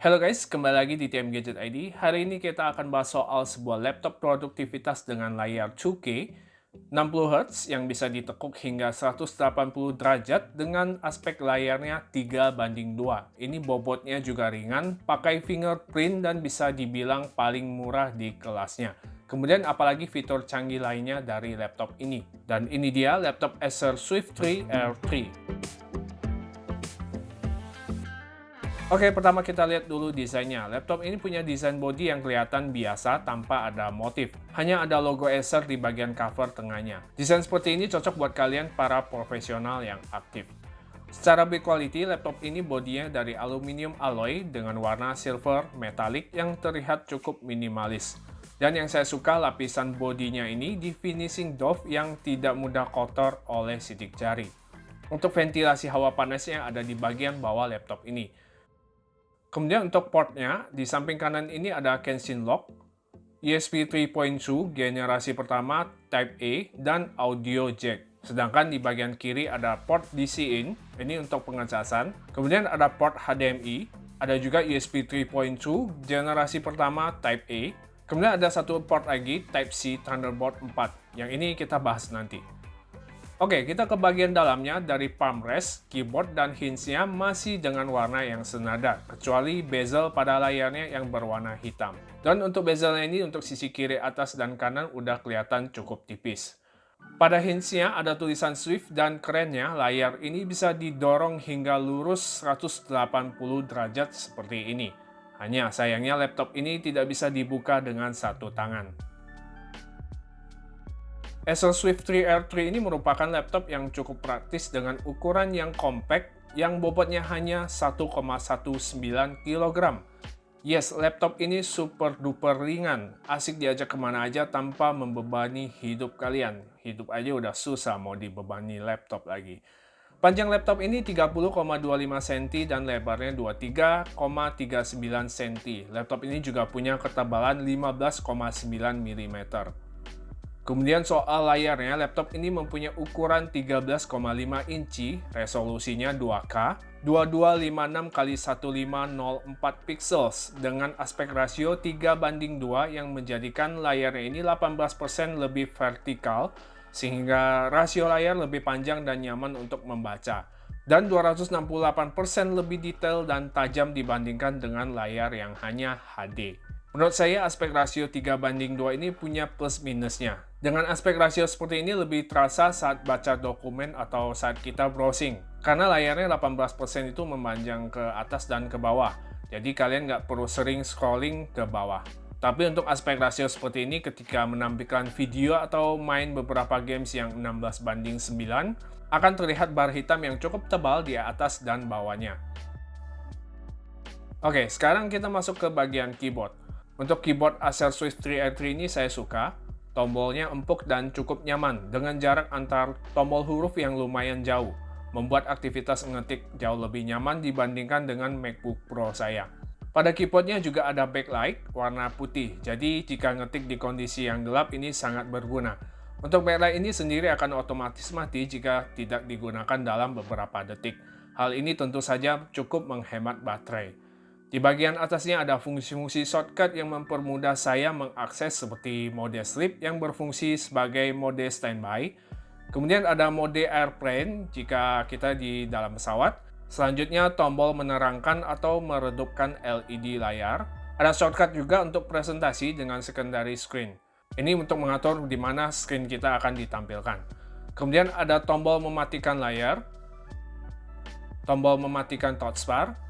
Halo guys, kembali lagi di TM Gadget ID. Hari ini kita akan bahas soal sebuah laptop produktivitas dengan layar 2K, 60 Hz yang bisa ditekuk hingga 180 derajat dengan aspek layarnya 3:2. Ini bobotnya juga ringan, pakai fingerprint dan bisa dibilang paling murah di kelasnya. Kemudian apalagi fitur canggih lainnya dari laptop ini. Dan ini dia laptop Acer Swift 3 R3. Oke, pertama kita lihat dulu desainnya. Laptop ini punya desain bodi yang kelihatan biasa tanpa ada motif. Hanya ada logo Acer di bagian cover tengahnya. Desain seperti ini cocok buat kalian para profesional yang aktif. Secara build quality, laptop ini bodinya dari aluminium alloy dengan warna silver metallic yang terlihat cukup minimalis. Dan yang saya suka lapisan bodinya ini di finishing doff yang tidak mudah kotor oleh sidik jari. Untuk ventilasi hawa panasnya ada di bagian bawah laptop ini. Kemudian untuk portnya, di samping kanan ini ada Kenshin Lock, USB 3.2 generasi pertama Type A, dan audio jack. Sedangkan di bagian kiri ada port DC-in, ini untuk pengecasan. Kemudian ada port HDMI, ada juga USB 3.2 generasi pertama Type A. Kemudian ada satu port lagi Type-C Thunderbolt 4, yang ini kita bahas nanti. Oke, kita ke bagian dalamnya. Dari palm rest, keyboard, dan hinge-nya masih dengan warna yang senada, kecuali bezel pada layarnya yang berwarna hitam. Dan untuk bezelnya ini untuk sisi kiri atas dan kanan udah kelihatan cukup tipis. Pada hinge-nya ada tulisan Swift dan kerennya layar ini bisa didorong hingga lurus 180 derajat seperti ini. Hanya sayangnya laptop ini tidak bisa dibuka dengan satu tangan. Acer Swift 3 R3 ini merupakan laptop yang cukup praktis dengan ukuran yang compact yang bobotnya hanya 1,19 kg. Yes, laptop ini super duper ringan, asik diajak kemana aja tanpa membebani hidup kalian. Hidup aja udah susah mau dibebani laptop lagi. Panjang laptop ini 30,25 cm dan lebarnya 23,39 cm. Laptop ini juga punya ketebalan 15,9 mm. Kemudian soal layarnya, laptop ini mempunyai ukuran 13,5 inci, resolusinya 2K, 2256x1504 pixels dengan aspek rasio 3:2 yang menjadikan layarnya ini 18% lebih vertikal, sehingga rasio layar lebih panjang dan nyaman untuk membaca. Dan 268% lebih detail dan tajam dibandingkan dengan layar yang hanya HD. Menurut saya, aspek rasio 3:2 ini punya plus minusnya. Dengan aspek rasio seperti ini lebih terasa saat baca dokumen atau saat kita browsing. Karena layarnya 18% itu memanjang ke atas dan ke bawah. Jadi kalian nggak perlu sering scrolling ke bawah. Tapi untuk aspek rasio seperti ini ketika menampilkan video atau main beberapa games yang 16:9, akan terlihat bar hitam yang cukup tebal di atas dan bawahnya. Oke, sekarang kita masuk ke bagian keyboard. Untuk keyboard Acer Swift 3 R3 ini saya suka. Tombolnya empuk dan cukup nyaman, dengan jarak antar tombol huruf yang lumayan jauh, membuat aktivitas ngetik jauh lebih nyaman dibandingkan dengan MacBook Pro saya. Pada keyboardnya juga ada backlight warna putih, jadi jika ngetik di kondisi yang gelap ini sangat berguna. Untuk backlight ini sendiri akan otomatis mati jika tidak digunakan dalam beberapa detik. Hal ini tentu saja cukup menghemat baterai. Di bagian atasnya ada fungsi-fungsi shortcut yang mempermudah saya mengakses seperti mode sleep yang berfungsi sebagai mode standby. Kemudian ada mode airplane jika kita di dalam pesawat. Selanjutnya tombol menerangkan atau meredupkan LED layar. Ada shortcut juga untuk presentasi dengan secondary screen. Ini untuk mengatur di mana screen kita akan ditampilkan. Kemudian ada tombol mematikan layar, tombol mematikan touchbar,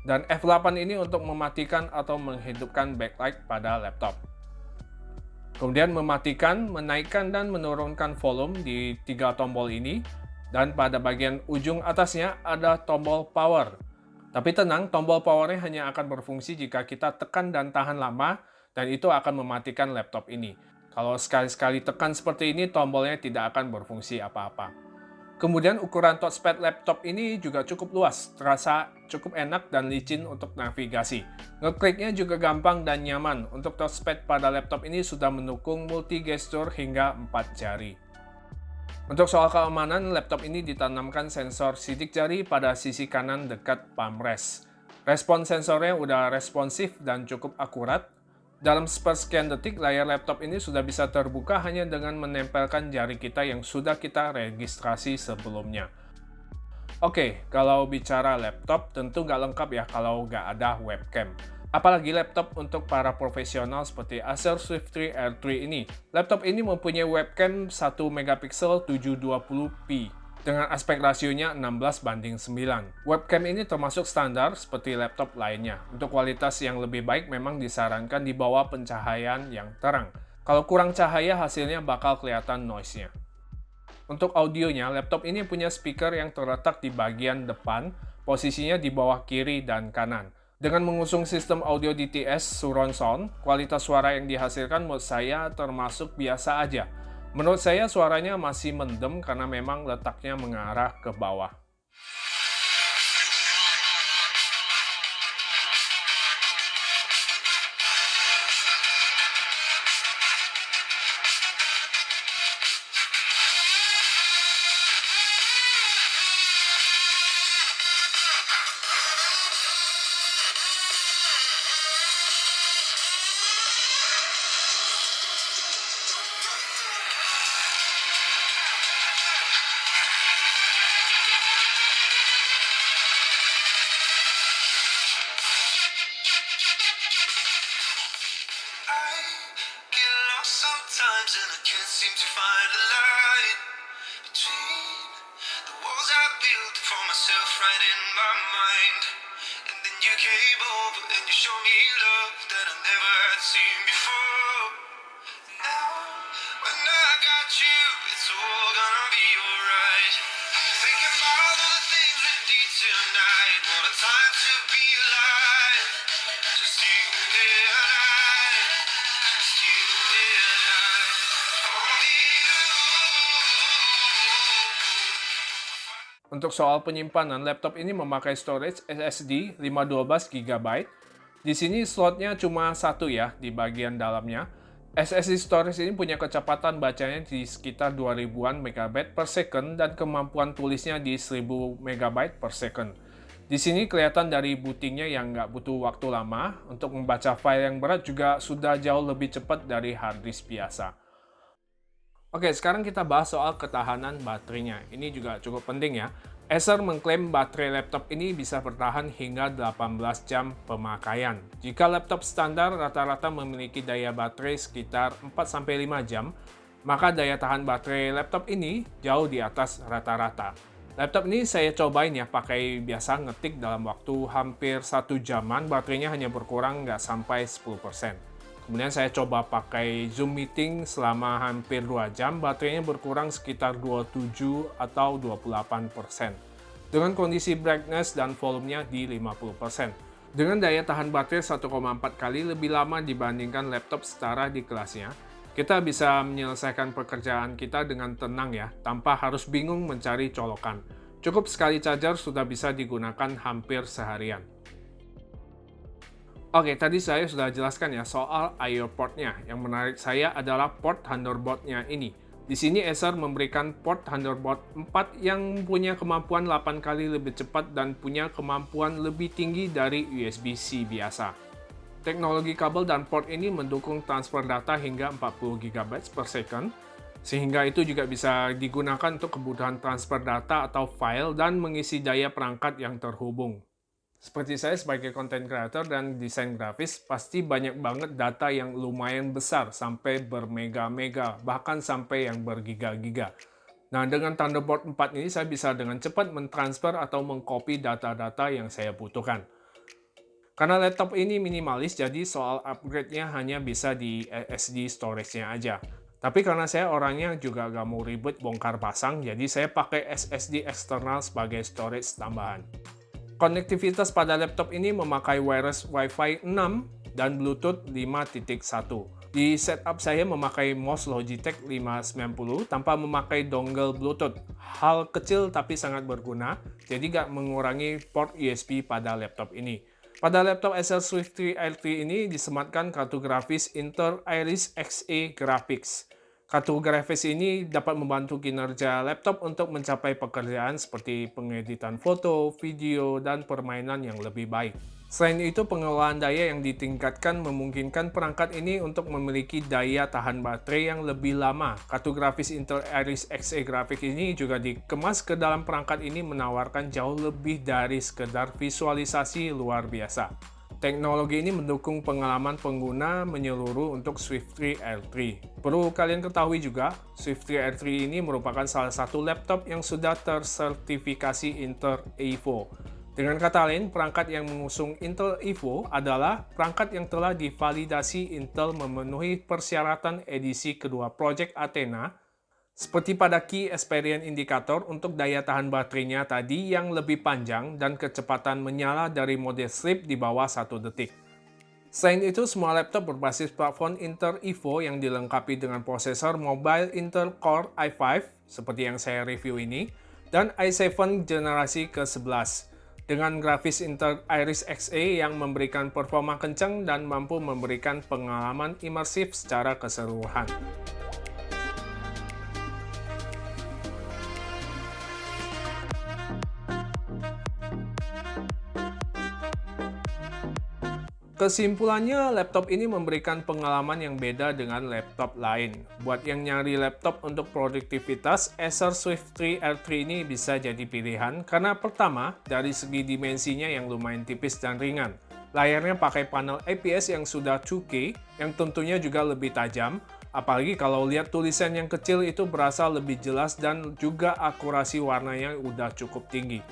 dan F8 ini untuk mematikan atau menghidupkan backlight pada laptop. Kemudian mematikan, menaikkan, dan menurunkan volume di 3 tombol ini. Dan pada bagian ujung atasnya ada tombol power. Tapi tenang, tombol powernya hanya akan berfungsi jika kita tekan dan tahan lama, dan itu akan mematikan laptop ini. Kalau sekali-sekali tekan seperti ini, tombolnya tidak akan berfungsi apa-apa. Kemudian ukuran touchpad laptop ini juga cukup luas, terasa cukup enak dan licin untuk navigasi. Ngekliknya juga gampang dan nyaman. Untuk touchpad pada laptop ini sudah mendukung multi gesture hingga 4 jari. Untuk soal keamanan, laptop ini ditanamkan sensor sidik jari pada sisi kanan dekat palm rest. Respon sensornya udah responsif dan cukup akurat. Dalam sepersekian detik, layar laptop ini sudah bisa terbuka hanya dengan menempelkan jari kita yang sudah kita registrasi sebelumnya. Oke, kalau bicara laptop, tentu nggak lengkap ya kalau nggak ada webcam. Apalagi laptop untuk para profesional seperti Acer Swift 3 R3 ini. Laptop ini mempunyai webcam 1 megapiksel 720p dengan aspek rasionya 16:9. Webcam ini termasuk standar seperti laptop lainnya. Untuk kualitas yang lebih baik memang disarankan di bawah pencahayaan yang terang. Kalau kurang cahaya hasilnya bakal kelihatan noise-nya. Untuk audionya, laptop ini punya speaker yang terletak di bagian depan, posisinya di bawah kiri dan kanan. Dengan mengusung sistem audio DTS Surround Sound, kualitas suara yang dihasilkan menurut saya termasuk biasa aja. Menurut saya suaranya masih mendem karena memang letaknya mengarah ke bawah. Sometimes and I can't seem to find a light between the walls I built for myself right in my mind. And then you came over and you showed me love that I never had seen before. Now, when I got you, it's all gonna be alright. Thinking about all the things we did tonight. What a time to be alive. Just you and I. Just you and I. Only you. Untuk soal penyimpanan, laptop ini memakai storage SSD 512 GB. Di sini slotnya cuma satu ya di bagian dalamnya. SSD storage ini punya kecepatan bacanya di sekitar 2000-an MB per second dan kemampuan tulisnya di 1000 MB per second. Di sini kelihatan dari bootingnya yang nggak butuh waktu lama. Untuk membaca file yang berat juga sudah jauh lebih cepat dari hard disk biasa. Oke, sekarang kita bahas soal ketahanan baterainya. Ini juga cukup penting ya. Acer mengklaim baterai laptop ini bisa bertahan hingga 18 jam pemakaian. Jika laptop standar rata-rata memiliki daya baterai sekitar 4-5 jam, maka daya tahan baterai laptop ini jauh di atas rata-rata. Laptop ini saya cobain ya, pakai biasa ngetik dalam waktu hampir 1 jaman, baterainya hanya berkurang nggak sampai 10%. Kemudian saya coba pakai Zoom Meeting selama hampir 2 jam, baterainya berkurang sekitar 27 atau 28%. Dengan kondisi brightness dan volumenya di 50%. Dengan daya tahan baterai 1,4 kali lebih lama dibandingkan laptop setara di kelasnya, kita bisa menyelesaikan pekerjaan kita dengan tenang ya, tanpa harus bingung mencari colokan. Cukup sekali charger sudah bisa digunakan hampir seharian. Oke, tadi saya sudah jelaskan ya soal I/O port-nya. Yang menarik saya adalah port Thunderbolt-nya ini. Di sini Acer memberikan port Thunderbolt 4 yang punya kemampuan 8 kali lebih cepat dan punya kemampuan lebih tinggi dari USB-C biasa. Teknologi kabel dan port ini mendukung transfer data hingga 40 GB per second, sehingga itu juga bisa digunakan untuk kebutuhan transfer data atau file dan mengisi daya perangkat yang terhubung. Seperti saya sebagai content creator dan desain grafis, pasti banyak banget data yang lumayan besar, sampai bermega-mega, bahkan sampai yang bergiga-giga. Nah, dengan Thunderbolt 4 ini saya bisa dengan cepat mentransfer atau mengcopy data-data yang saya butuhkan. Karena laptop ini minimalis, jadi soal upgrade-nya hanya bisa di SSD storage-nya aja. Tapi karena saya orangnya juga gak mau ribet bongkar pasang, jadi saya pakai SSD eksternal sebagai storage tambahan. Konektivitas pada laptop ini memakai wireless Wi-Fi 6 dan Bluetooth 5.1. Di setup saya memakai mouse Logitech 590 tanpa memakai dongle Bluetooth. Hal kecil tapi sangat berguna, jadi nggak mengurangi port USB pada laptop ini. Pada laptop Acer Swift 3 R3 ini disematkan kartu grafis Intel Iris Xe Graphics. Kartu grafis ini dapat membantu kinerja laptop untuk mencapai pekerjaan seperti pengeditan foto, video, dan permainan yang lebih baik. Selain itu, pengelolaan daya yang ditingkatkan memungkinkan perangkat ini untuk memiliki daya tahan baterai yang lebih lama. Kartu grafis Intel Iris Xe grafik ini juga dikemas ke dalam perangkat ini menawarkan jauh lebih dari sekedar visualisasi luar biasa. Teknologi ini mendukung pengalaman pengguna menyeluruh untuk Swift 3 R3. Perlu kalian ketahui juga, Swift 3 R3 ini merupakan salah satu laptop yang sudah tersertifikasi Intel Evo. Dengan kata lain, perangkat yang mengusung Intel Evo adalah perangkat yang telah divalidasi Intel memenuhi persyaratan edisi kedua Project Athena, seperti pada Key Experience Indicator untuk daya tahan baterainya tadi yang lebih panjang dan kecepatan menyala dari mode sleep di bawah 1 detik. Selain itu, semua laptop berbasis platform Intel Evo yang dilengkapi dengan prosesor mobile Intel Core i5, seperti yang saya review ini, dan i7 generasi ke-11. Dengan grafis Intel Iris Xe yang memberikan performa kencang dan mampu memberikan pengalaman imersif secara keseluruhan. Kesimpulannya, laptop ini memberikan pengalaman yang beda dengan laptop lain. Buat yang nyari laptop untuk produktivitas, Acer Swift 3 R3 ini bisa jadi pilihan karena pertama, dari segi dimensinya yang lumayan tipis dan ringan. Layarnya pakai panel IPS yang sudah 2K, yang tentunya juga lebih tajam, apalagi kalau lihat tulisan yang kecil itu berasa lebih jelas dan juga akurasi warnanya udah cukup tinggi.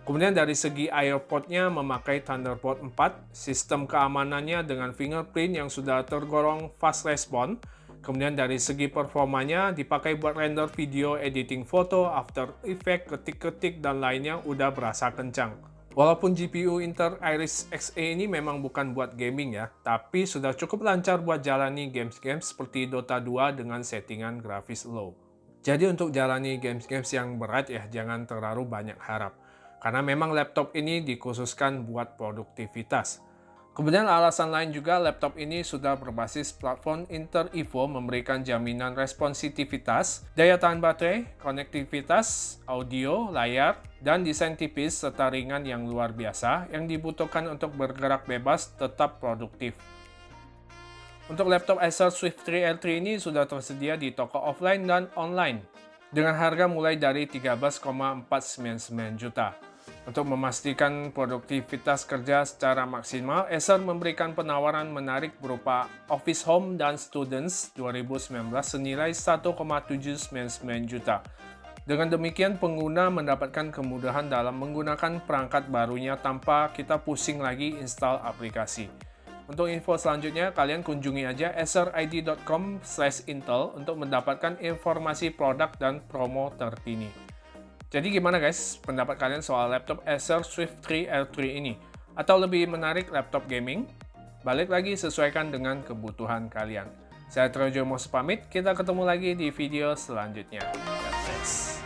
Kemudian dari segi I/O port-nya memakai Thunderbolt 4, sistem keamanannya dengan fingerprint yang sudah tergolong fast response. Kemudian dari segi performanya dipakai buat render video, editing foto, After Effects, ketik-ketik, dan lainnya udah berasa kencang. Walaupun GPU Intel Iris Xe ini memang bukan buat gaming ya, tapi sudah cukup lancar buat jalani games-games seperti Dota 2 dengan settingan grafis low. Jadi untuk jalani games-games yang berat ya, jangan terlalu banyak harap. Karena memang laptop ini dikhususkan buat produktivitas. Kemudian alasan lain juga, laptop ini sudah berbasis platform Intel Evo memberikan jaminan responsivitas, daya tahan baterai, konektivitas, audio, layar, dan desain tipis serta ringan yang luar biasa yang dibutuhkan untuk bergerak bebas tetap produktif. Untuk laptop Acer Swift 3 R3 ini sudah tersedia di toko offline dan online dengan harga mulai dari 13,499 juta. Untuk memastikan produktivitas kerja secara maksimal, Acer memberikan penawaran menarik berupa Office Home dan Students 2019 senilai 1,799 juta. Dengan demikian, pengguna mendapatkan kemudahan dalam menggunakan perangkat barunya tanpa kita pusing lagi install aplikasi. Untuk info selanjutnya, kalian kunjungi aja acerid.com/intel untuk mendapatkan informasi produk dan promo terkini. Jadi gimana guys, pendapat kalian soal laptop Acer Swift 3 R3 ini? Atau lebih menarik laptop gaming? Balik lagi, sesuaikan dengan kebutuhan kalian. Saya Trojo Mos pamit, kita ketemu lagi di video selanjutnya. God bless.